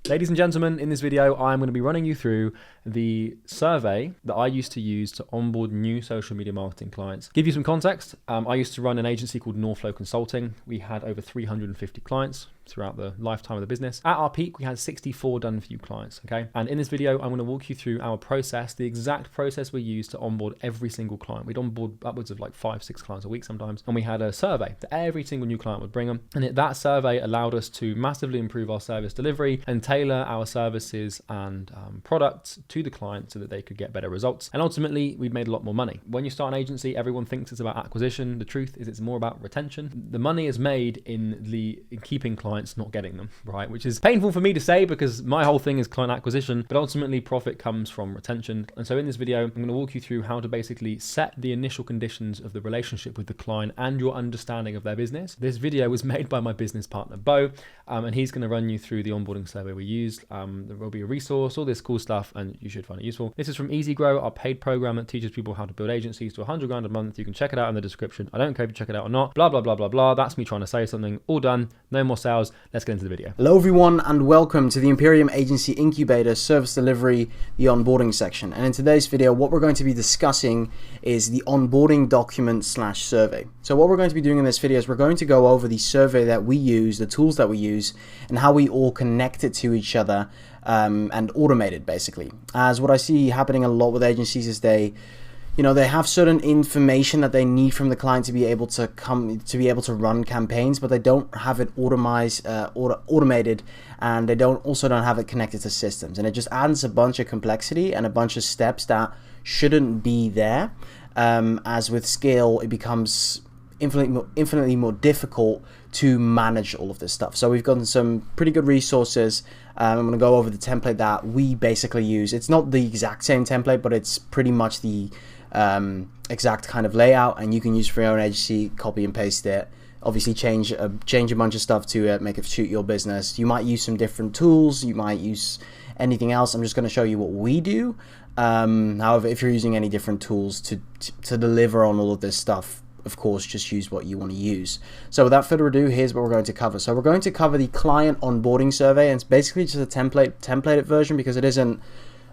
Ladies and gentlemen, in this video, I'm going to be running you through the survey that I used to use to onboard new social media marketing clients. Give you some context. I used to run an agency called NorthFlow Consulting. We had over 350 clients throughout the lifetime of the business. At our peak, we had 64 done for you clients, okay? And in this video, I'm going to walk you through our process, the exact process we use to onboard every single client. We'd onboard upwards of like 5-6 clients a week sometimes. And we had a survey that every single new client would bring them. And that survey allowed us to massively improve our service delivery and tailor our services and products to the client so that they could get better results. And ultimately, we've made a lot more money. When you start an agency, everyone thinks it's about acquisition. The truth is it's more about retention. The money is made in keeping clients, not getting them, right? Which is painful for me to say because my whole thing is client acquisition, but ultimately profit comes from retention. And so in this video, I'm going to walk you through how to basically set the initial conditions of the relationship with the client and your understanding of their business. This video was made by my business partner, Bo, and he's going to run you through the onboarding survey we used. There will be a resource, all this cool stuff, and you should find it useful. This is from Easy Grow, our paid program that teaches people how to build agencies to 100 grand a month. You can check it out in the description. I don't care if you check it out or not. Blah, blah, blah, blah, blah. That's me trying to say something. All done. No more sales. Let's get into the video. Hello everyone and welcome to the Imperium Agency Incubator Service Delivery, the onboarding section. And in today's video, what we're going to be discussing is the onboarding document / survey. So what we're going to be doing in this video is we're going to go over the survey that we use, the tools that we use, and how we all connect it to each other and automate it basically. As what I see happening a lot with agencies is they have certain information that they need from the client to be able to run campaigns, but they don't have it automated, and they also don't have it connected to systems, and it just adds a bunch of complexity and a bunch of steps that shouldn't be there. As with scale, it becomes infinitely more difficult to manage all of this stuff. So we've gotten some pretty good resources. I'm going to go over the template that we basically use. It's not the exact same template, but it's pretty much the exact kind of layout, and you can use for your own agency, copy and paste it. Obviously change a bunch of stuff to make it suit your business. You might use some different tools, you might use anything else. I'm just going to show you what we do. However, if you're using any different tools to deliver on all of this stuff, of course, just use what you want to use. So without further ado, here's what we're going to cover. So we're going to cover the client onboarding survey, and it's basically just a templated version because it isn't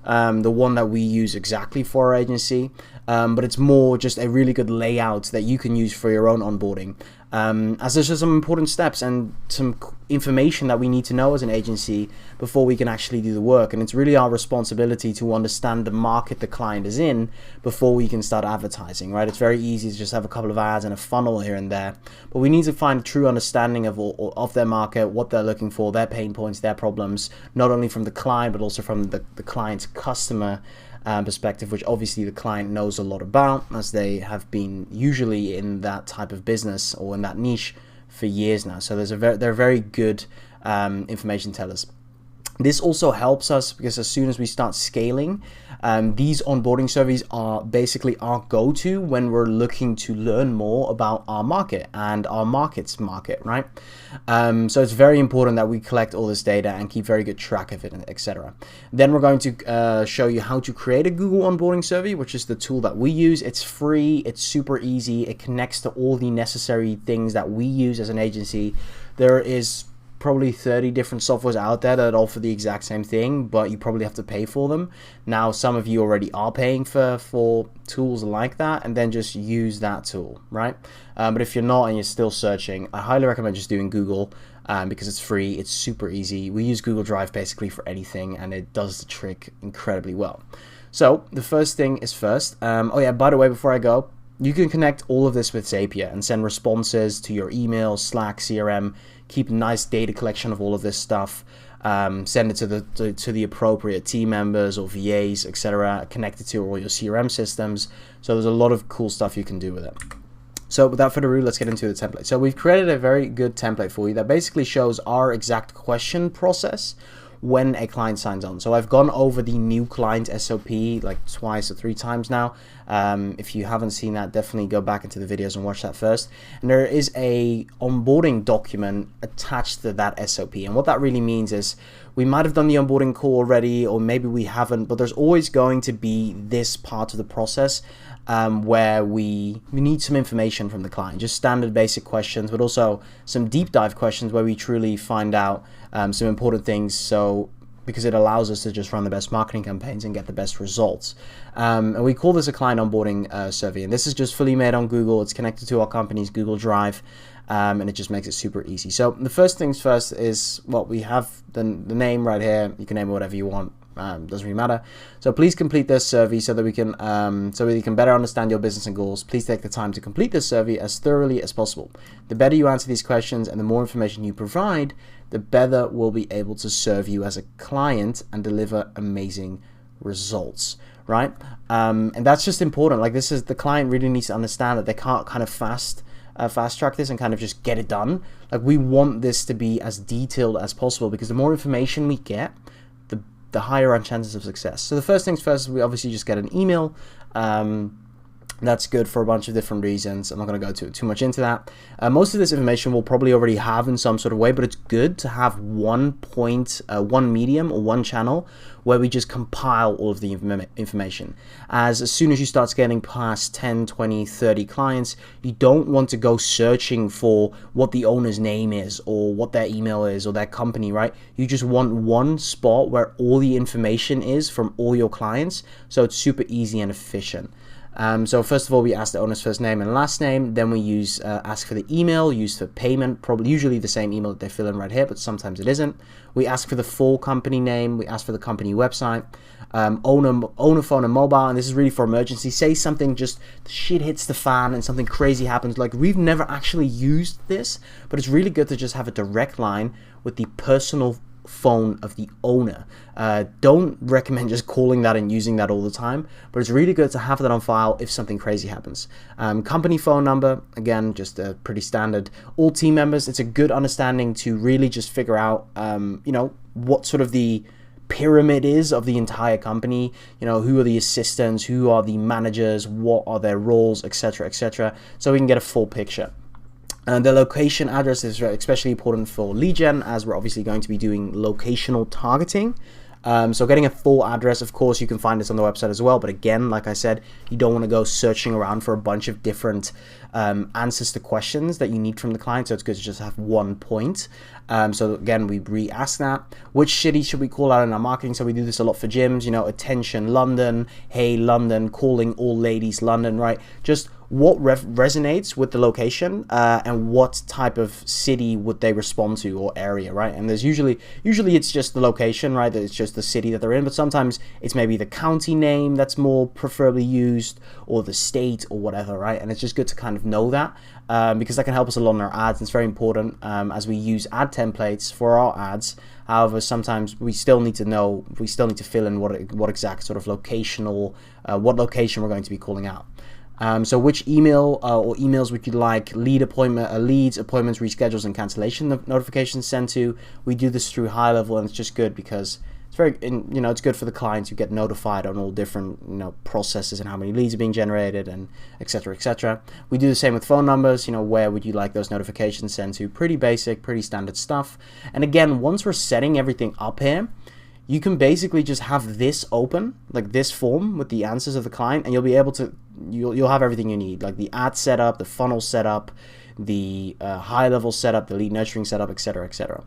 the one that we use exactly for our agency, but it's more just a really good layout that you can use for your own onboarding. As there's just some important steps and some information that we need to know as an agency before we can actually do the work, and it's really our responsibility to understand the market the client is in before we can start advertising, right? It's very easy to just have a couple of ads and a funnel here and there, but we need to find a true understanding of their market, what they're looking for, their pain points, their problems, not only from the client but also from the client's customer perspective, which obviously the client knows a lot about, as they have been usually in that type of business or in that niche for years now. So they're very good information tellers. This also helps us because as soon as we start scaling, these onboarding surveys are basically our go-to when we're looking to learn more about our market and our market's market, right? So it's very important that we collect all this data and keep very good track of it, etc. Then we're going to show you how to create a Google onboarding survey, which is the tool that we use. It's free, it's super easy, it connects to all the necessary things that we use as an agency. There is probably 30 different softwares out there that offer the exact same thing, but you probably have to pay for them. Now, some of you already are paying for tools like that, and then just use that tool, right? But if you're not and you're still searching, I highly recommend just doing Google because it's free, it's super easy. We use Google Drive basically for anything, and it does the trick incredibly well. So the first thing is first. Oh yeah, by the way, before I go, you can connect all of this with Zapier and send responses to your email, Slack, CRM, keep a nice data collection of all of this stuff, send it to the appropriate team members or VAs, etc., connect it to all your CRM systems. So there's a lot of cool stuff you can do with it. So without further ado, let's get into the template. So we've created a very good template for you that basically shows our exact question process when a client signs on. So I've gone over the new client SOP like twice or 3 times now. If you haven't seen that, definitely go back into the videos and watch that first. And there is a onboarding document attached to that SOP. And what that really means is we might have done the onboarding call already, or maybe we haven't, but there's always going to be this part of the process where we need some information from the client, just standard basic questions, but also some deep dive questions where we truly find out some important things. So because it allows us to just run the best marketing campaigns and get the best results. And we call this a client onboarding survey. And this is just fully made on Google. It's connected to our company's Google Drive. And it just makes it super easy. So the first things first is, well, we have the name right here. You can name it whatever you want. Doesn't really matter. So please complete this survey so that we can better understand your business and goals. Please take the time to complete this survey as thoroughly as possible. The better you answer these questions and the more information you provide, the better we'll be able to serve you as a client and deliver amazing results, right? And that's just important. Like, this is, the client really needs to understand that they can't kind of fast track this and kind of just get it done. Like, we want this to be as detailed as possible, because the more information we get, the higher our chances of success. So the first things first, we obviously just get an email. That's good for a bunch of different reasons. I'm not going to go too much into that. Most of this information we'll probably already have in some sort of way, but it's good to have one medium or one channel where we just compile all of the information. As soon as you start getting past 10, 20, 30 clients, you don't want to go searching for what the owner's name is or what their email is or their company, right? You just want one spot where all the information is from all your clients, so it's super easy and efficient. So first of all, we ask the owner's first name and last name. Then we ask for the email used for payment, probably usually the same email that they fill in right here, but sometimes it isn't. We ask for the full company name. We ask for the company website, owner phone and mobile. And this is really for emergency. Say something, just shit hits the fan and something crazy happens. Like, we've never actually used this, but it's really good to just have a direct line with the personal phone of the owner. Don't recommend just calling that and using that all the time, but it's really good to have that on file if something crazy happens. Company phone number, again, just pretty standard. All team members, it's a good understanding to really just figure out what sort of the pyramid is of the entire company. Who are the assistants, who are the managers, what are their roles, etc., etc., so we can get a full picture. And the location address is especially important for lead gen, as we're obviously going to be doing locational targeting. So getting a full address, of course, you can find this on the website as well. But again, like I said, you don't want to go searching around for a bunch of different answers to questions that you need from the client. So it's good to just have one point. So again, we re-ask that. Which city should we call out in our marketing? So we do this a lot for gyms, attention London, hey London, calling all ladies London, right? Just what resonates with the location and what type of city would they respond to, or area, right? And there's usually it's just the location, right? It's just the city that they're in, but sometimes it's maybe the county name that's more preferably used, or the state, or whatever, right? And it's just good to kind of know that because that can help us a lot in our ads. And it's very important as we use ad templates for our ads. However, sometimes we still need to fill in what exact sort of what location we're going to be calling out. So which email or emails would you like leads, appointments, reschedules, and cancellation notifications sent to? We do this through high level, and it's just good because it's it's good for the clients who get notified on all different processes and how many leads are being generated, and etc., etc. We do the same with phone numbers. Where would you like those notifications sent to? Pretty basic, pretty standard stuff. And again, once we're setting everything up here, you can basically just have this open, like this form with the answers of the client, and you'll be able to, you'll have everything you need, like the ad setup, the funnel setup, the high level setup, the lead nurturing setup, etc., etc.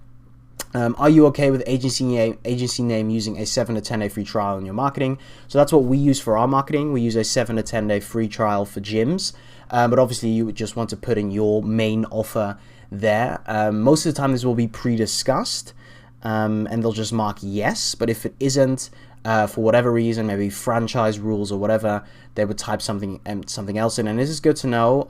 Are you okay with agency name using a 7 to 10 day free trial in your marketing? So that's what we use for our marketing. We use a 7 to 10 day free trial for gyms, but obviously you would just want to put in your main offer there. Most of the time this will be pre-discussed. And they'll just mark yes, but if it isn't, for whatever reason, maybe franchise rules or whatever, they would type something else in. And this is good to know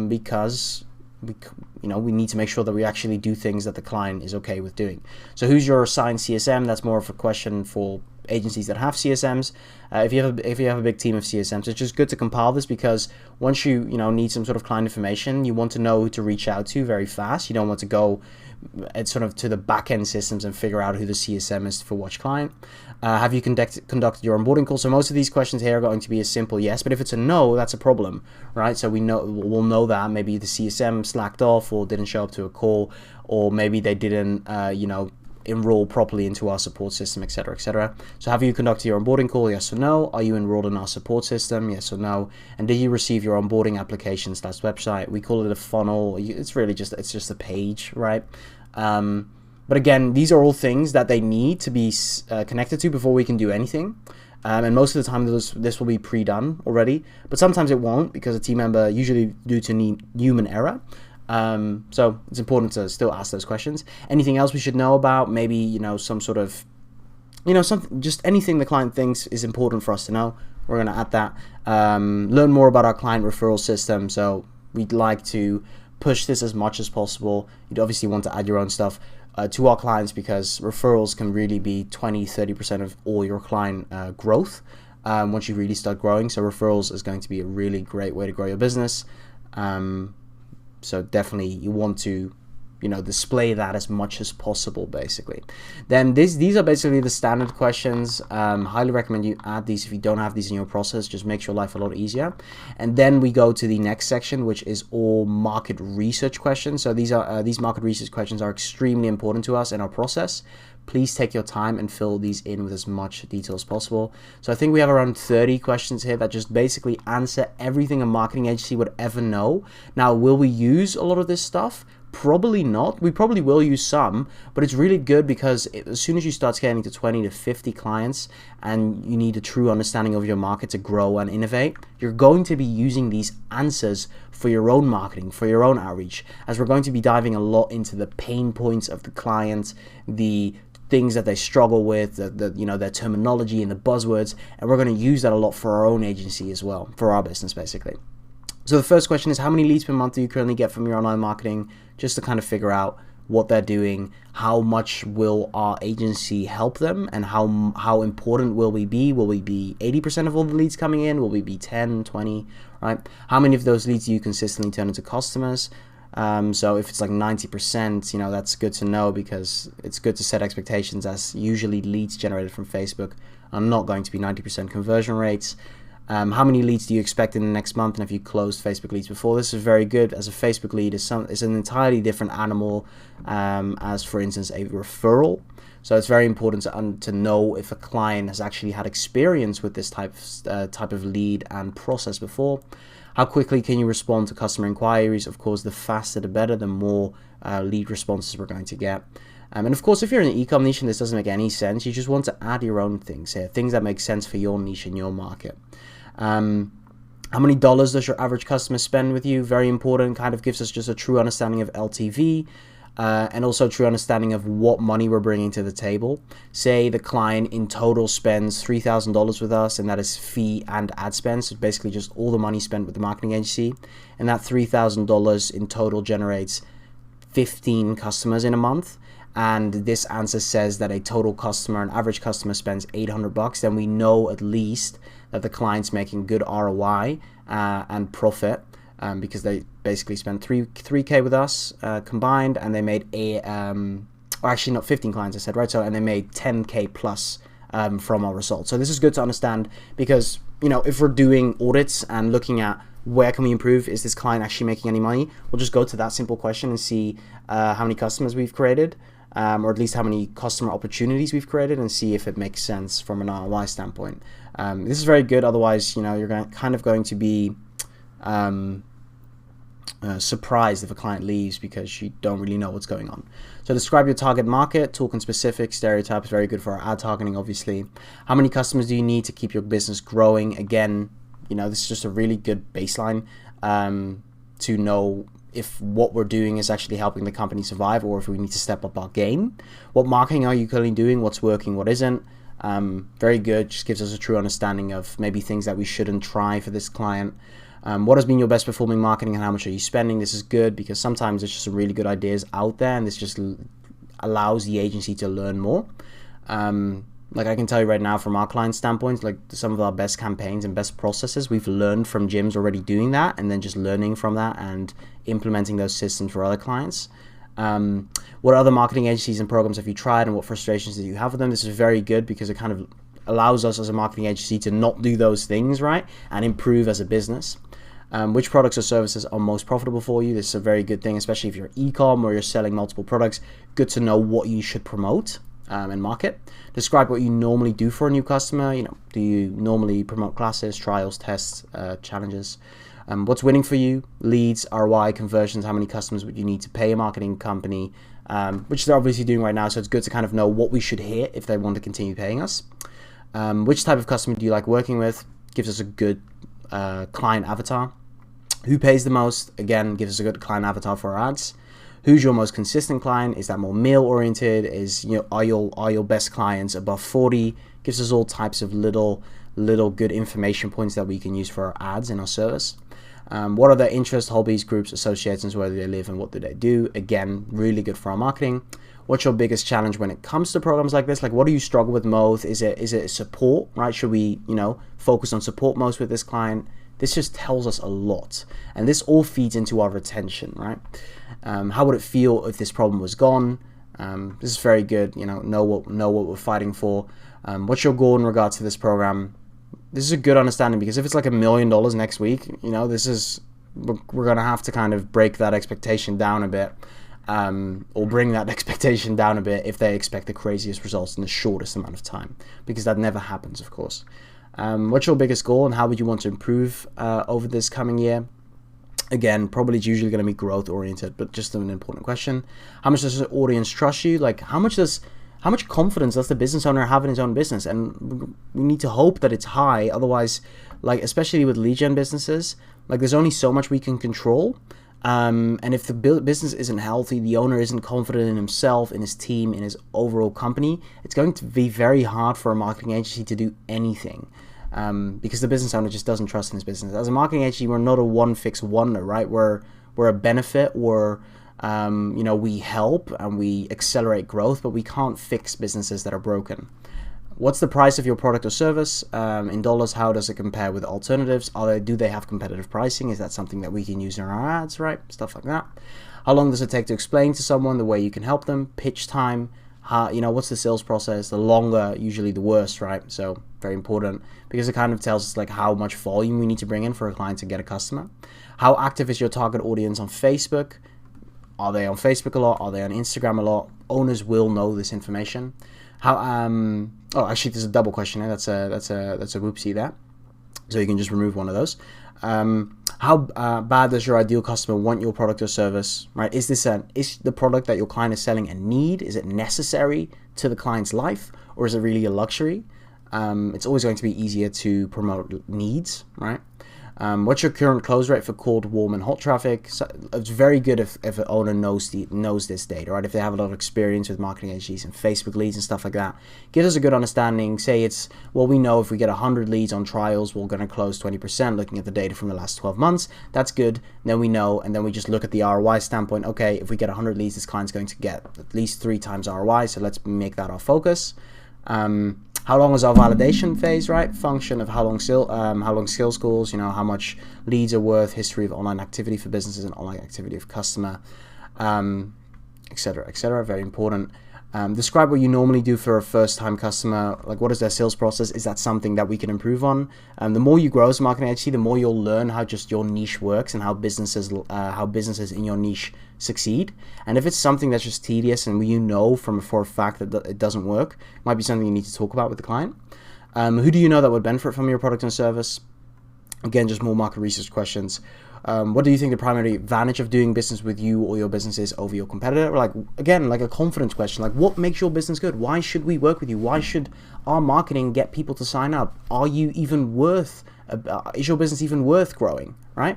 because we need to make sure that we actually do things that the client is okay with doing. So who's your assigned CSM? That's more of a question for agencies that have CSMs. If you have a big team of CSMs, it's just good to compile this, because once you need some sort of client information, you want to know who to reach out to very fast. You don't want to go sort of to the back end systems and figure out who the CSM is for which client. Have you conducted your onboarding call? So most of these questions here are going to be a simple yes, but if it's a no, that's a problem, right? So we'll know that maybe the CSM slacked off or didn't show up to a call, or maybe they didn't enroll properly into our support system, etc., etc. So have you conducted your onboarding call? Yes or no. Are you enrolled in our support system? Yes or no. And did you receive your onboarding applications? That's website. We call it a funnel. It's just a page, right? But again, these are all things that they need to be connected to before we can do anything. And most of the time, this will be pre-done already. But sometimes it won't, because a team member, usually due to human error. So it's important to still ask those questions. Anything else we should know about? Maybe, some sort of, something, just anything the client thinks is important for us to know. We're going to add that. Learn more about our client referral system. So we'd like to push this as much as possible. You'd obviously want to add your own stuff to our clients, because referrals can really be 20-30% of all your client growth once you really start growing. So referrals is going to be a really great way to grow your business. So definitely you want to display that as much as possible, basically. Then these are basically the standard questions. Highly recommend you add these if you don't have these in your process. Just makes your life a lot easier. And then we go to the next section, which is all market research questions. So these market research questions are extremely important to us in our process. Please take your time and fill these in with as much detail as possible. So I think we have around 30 questions here that just basically answer everything a marketing agency would ever know. Now, will we use a lot of this stuff? Probably not. We probably will use some, but it's really good because as soon as you start scaling to 20 to 50 clients and you need a true understanding of your market to grow and innovate, you're going to be using these answers for your own marketing, for your own outreach, as we're going to be diving a lot into the pain points of the client, the things that they struggle with, their terminology and the buzzwords, and we're going to use that a lot for our own agency as well, for our business basically. So the first question is, how many leads per month do you currently get from your online marketing? Just to kind of figure out what they're doing, how much will our agency help them, and how important will we be? Will we be 80% of all the leads coming in? Will we be 10, 20, right? How many of those leads do you consistently turn into customers? So if it's like 90%, that's good to know, because it's good to set expectations, as usually leads generated from Facebook are not going to be 90% conversion rates. How many leads do you expect in the next month, and have you closed Facebook leads before? This is very good, as a Facebook lead is an entirely different animal as, for instance, a referral. So it's very important to know if a client has actually had experience with this type of lead and process before. How quickly can you respond to customer inquiries? Of course, the faster the better, the more lead responses we're going to get. And of course, if you're in an e-com niche and this doesn't make any sense, you just want to add your own things here, things that make sense for your niche and your market. How many dollars does your average customer spend with you? Very important, kind of gives us just a true understanding of LTV, and also a true understanding of what money we're bringing to the table. Say the client in total spends $3,000 with us, and that is fee and ad spend, so basically just all the money spent with the marketing agency, and that $3,000 in total generates 15 customers in a month. And this answer says that an average customer spends $800, then we know at least that the client's making good ROI and profit, because they basically spent 3K with us combined, and they made or actually not 15 clients I said, right? So, and they made 10K plus from our results. So this is good to understand, because if we're doing audits and looking at where can we improve, is this client actually making any money, we'll just go to that simple question and see how many customers we've created, or at least how many customer opportunities we've created, and see if it makes sense from an ROI standpoint. This is very good. Otherwise, you're going to be surprised if a client leaves because you don't really know what's going on. So describe your target market, talk in specific, stereotypes, very good for our ad targeting, obviously. How many customers do you need to keep your business growing? Again, this is just a really good baseline to know if what we're doing is actually helping the company survive, or if we need to step up our game. What marketing are you currently doing? What's working? What isn't? Very good. Just gives us a true understanding of maybe things that we shouldn't try for this client. What has been your best performing marketing, and how much are you spending? This is good, because sometimes there's just some really good ideas out there, and this just allows the agency to learn more. Like I can tell you right now, from our client standpoint, like some of our best campaigns and best processes, we've learned from gyms already doing that, and then just learning from that and implementing those systems for other clients. What other marketing agencies and programs have you tried, and what frustrations did you have with them? This is very good, because it kind of allows us as a marketing agency to not do those things, right, and improve as a business. Which products or services are most profitable for you? This is a very good thing, especially if you're e-com or you're selling multiple products. Good to know what you should promote and market. Describe what you normally do for a new customer. Do you normally promote classes, trials, tests, challenges? What's winning for you? Leads, ROI, conversions. How many customers would you need to pay a marketing company which they're obviously doing right now. So it's good to kind of know what we should hit if they want to continue paying us. Which type of customer do you like working with? Gives us a good client avatar. Who pays the most? Again, gives us a good client avatar for our ads. Who's your most consistent client? Is that more meal oriented? Are your best clients above 40? Gives us all types of little good information points that we can use for our ads in our service. What are their interests, hobbies, groups, associations, where do they live and what do they do? Again, really good for our marketing. What's your biggest challenge when it comes to programs like this? Like, what do you struggle with most? Is it support, right? Should we, focus on support most with this client? This just tells us a lot, and this all feeds into our retention, right? How would it feel if this problem was gone? This is very good. Know what we're fighting for. What's your goal in regards to this program? This is a good understanding, because if it's like $1 million next week, we're gonna have to kind of break that expectation down a bit, or bring that expectation down a bit if they expect the craziest results in the shortest amount of time, because that never happens, of course. What's your biggest goal and how would you want to improve over this coming year? Again, probably it's usually going to be growth oriented, but just an important question. How much does the audience trust you? Like, how much confidence does the business owner have in his own business? And we need to hope that it's high. Otherwise, like, especially with lead gen businesses, like, there's only so much we can control. And if the business isn't healthy, the owner isn't confident in himself, in his team, in his overall company, it's going to be very hard for a marketing agency to do anything. Because the business owner just doesn't trust in his business. As a marketing agency, we're not a one-fix wonder, right? We're a benefit. We help and we accelerate growth, but we can't fix businesses that are broken. What's the price of your product or service? In dollars, how does it compare with alternatives? Do they have competitive pricing? Is that something that we can use in our ads, right? Stuff like that. How long does it take to explain to someone the way you can help them? Pitch time. What's the sales process? The longer, usually the worse, right? So very important, because it kind of tells us like how much volume we need to bring in for a client to get a customer. How active is your target audience on Facebook? Are they on Facebook a lot? Are they on Instagram a lot? Owners will know this information. Actually, there's a double question here. That's a whoopsie there. So you can just remove one of those. How bad does your ideal customer want your product or service, right? Is the product that your client is selling a need? Is it necessary to the client's life, or is it really a luxury? It's always going to be easier to promote needs, right? What's your current close rate for cold, warm, and hot traffic? So it's very good if an owner knows this data, right? If they have a lot of experience with marketing agencies and Facebook leads and stuff like that, gives us a good understanding. Say we know if we get 100 leads on trials, we're going to close 20%. Looking at the data from the last 12 months, that's good. Then we know, and then we just look at the ROI standpoint. Okay, if we get 100 leads, this client's going to get at least 3 times ROI. So let's make that our focus. How long is our validation phase, right? Function of how long sales calls, how much leads are worth, history of online activity for businesses and online activity of customer, etc., etc. Very important. Describe what you normally do for a first-time customer. Like, what is their sales process? Is that something that we can improve on? The more you grow as a marketing agency, the more you'll learn how just your niche works and how businesses in your niche succeed. And if it's something that's just tedious and for a fact that it doesn't work, it might be something you need to talk about with the client. Who do you know that would benefit from your product and service? Again, just more market research questions. What do you think the primary advantage of doing business with you or your business is over your competitor? Like a confidence question. Like, what makes your business good? Why should we work with you? Why should our marketing get people to sign up? Is your business even worth growing, right?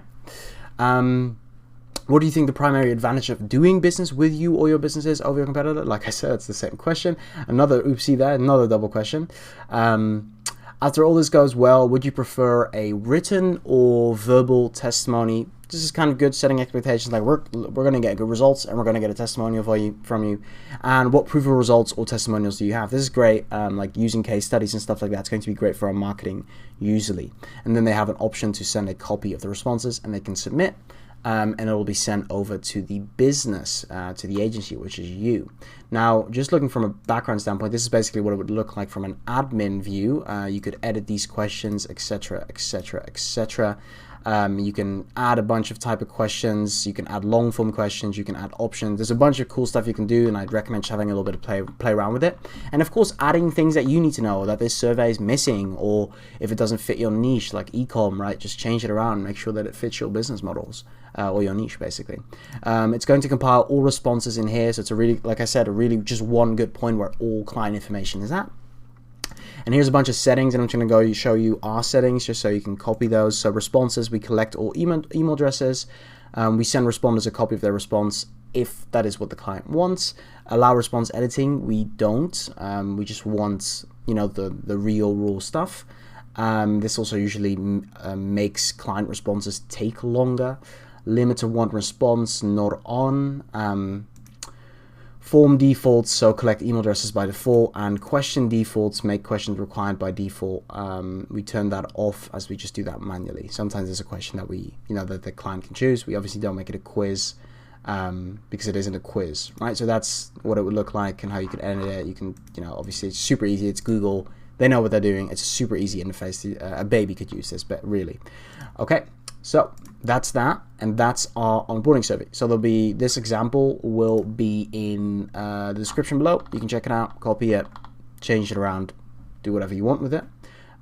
What do you think the primary advantage of doing business with you or your business is over your competitor? Like I said, it's the same question. Another oopsie there, another double question. After all this goes well, would you prefer a written or verbal testimony? This is kind of good, setting expectations. Like, we're going to get good results and we're going to get a testimonial from you. And what proof of results or testimonials do you have? This is great. Like using case studies and stuff like that. It's going to be great for our marketing usually. And then they have an option to send a copy of the responses and they can submit. And it will be sent over to the business, to the agency, which is you. Now, just looking from a background standpoint, this is basically what it would look like from an admin view. You could edit these questions, etc., etc., etc. You can add a bunch of type of questions. You can add long form questions. You can add options. There's a bunch of cool stuff you can do, and I'd recommend just having a little bit of play around with it. And of course, adding things that you need to know that this survey is missing, or if it doesn't fit your niche, like e-com, right? Just change it around, make sure that it fits your business models or your niche, basically. It's going to compile all responses in here, so it's a really, like I said, a really just one good point where all client information is at. And here's a bunch of settings, and I'm just going to show you our settings just so you can copy those. So responses, we collect all email addresses. We send responders a copy of their response if that is what the client wants. Allow response editing, we don't. We just want, you know, the real raw stuff. This also usually makes client responses take longer. Limit to one response, not on. Form defaults, so collect email addresses by default, and question defaults, make questions required by default. We turn that off as we just do that manually. Sometimes there's a question that that the client can choose. We obviously don't make it a quiz because it isn't a quiz, right? So that's what it would look like and how you can edit it. You can, obviously it's super easy. It's Google. They know what they're doing. It's a super easy interface. A baby could use this, but really. Okay, so that's that, and that's our onboarding survey. So there'll be, this example will be in the description below. You can check it out, copy it, change it around, do whatever you want with it.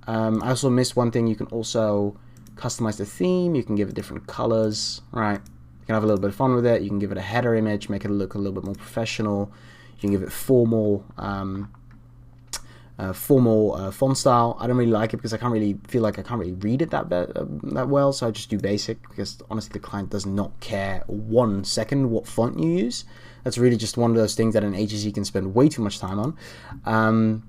I also missed one thing. You can also customize the theme. You can give it different colors, right? You can have a little bit of fun with it. You can give it a header image, make it look a little bit more professional. You can give it formal font style. I don't really like it because I can't really read it that well, so I just do basic, because honestly the client does not care 1 second what font you use. That's really just one of those things that an agency can spend way too much time on.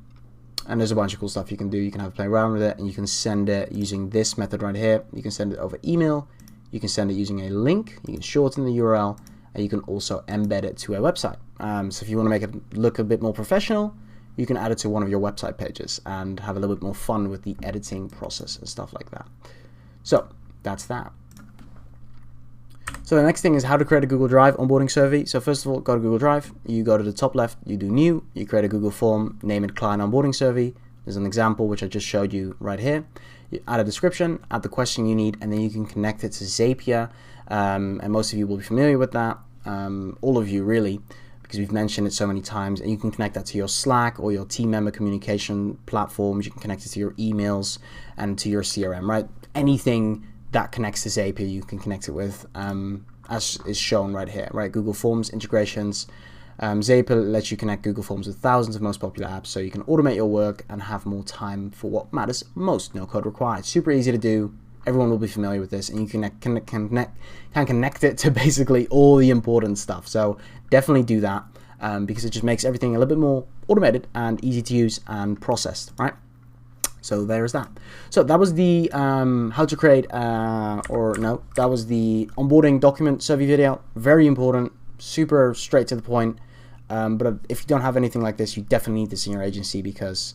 And there's a bunch of cool stuff you can do. You can have play around with it, and you can send it using this method right here. You can send it over email, you can send it using a link, you can shorten the URL, and you can also embed it to a website. So if you want to make it look a bit more professional, you can add it to one of your website pages and have a little bit more fun with the editing process and stuff like that. So that's that. So the next thing is how to create a Google Drive onboarding survey. So first of all, go to Google Drive, you go to the top left, you do new, you create a Google form, name it client onboarding survey. There's an example which I just showed you right here. You add a description, add the question you need, and then you can connect it to Zapier. And most of you will be familiar with that. All of you really, because we've mentioned it so many times. And you can connect that to your Slack or your team member communication platforms. You can connect it to your emails and to your CRM, right? Anything that connects to Zapier, you can connect it with, as is shown right here, right? Google Forms integrations. Zapier lets you connect Google Forms with thousands of most popular apps, so you can automate your work and have more time for what matters most. No code required. Super easy to do. Everyone will be familiar with this, and you can connect it to basically all the important stuff. So definitely do that, because it just makes everything a little bit more automated and easy to use and processed, right? So there's that. So that was the how to create, that was the onboarding document survey video. Very important, super straight to the point. But if you don't have anything like this, you definitely need this in your agency, because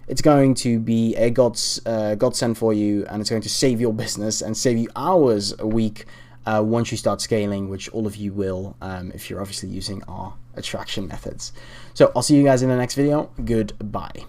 it's going to be a godsend for you, and it's going to save your business and save you hours a week once you start scaling, which all of you will if you're obviously using our attraction methods. So I'll see you guys in the next video. Goodbye.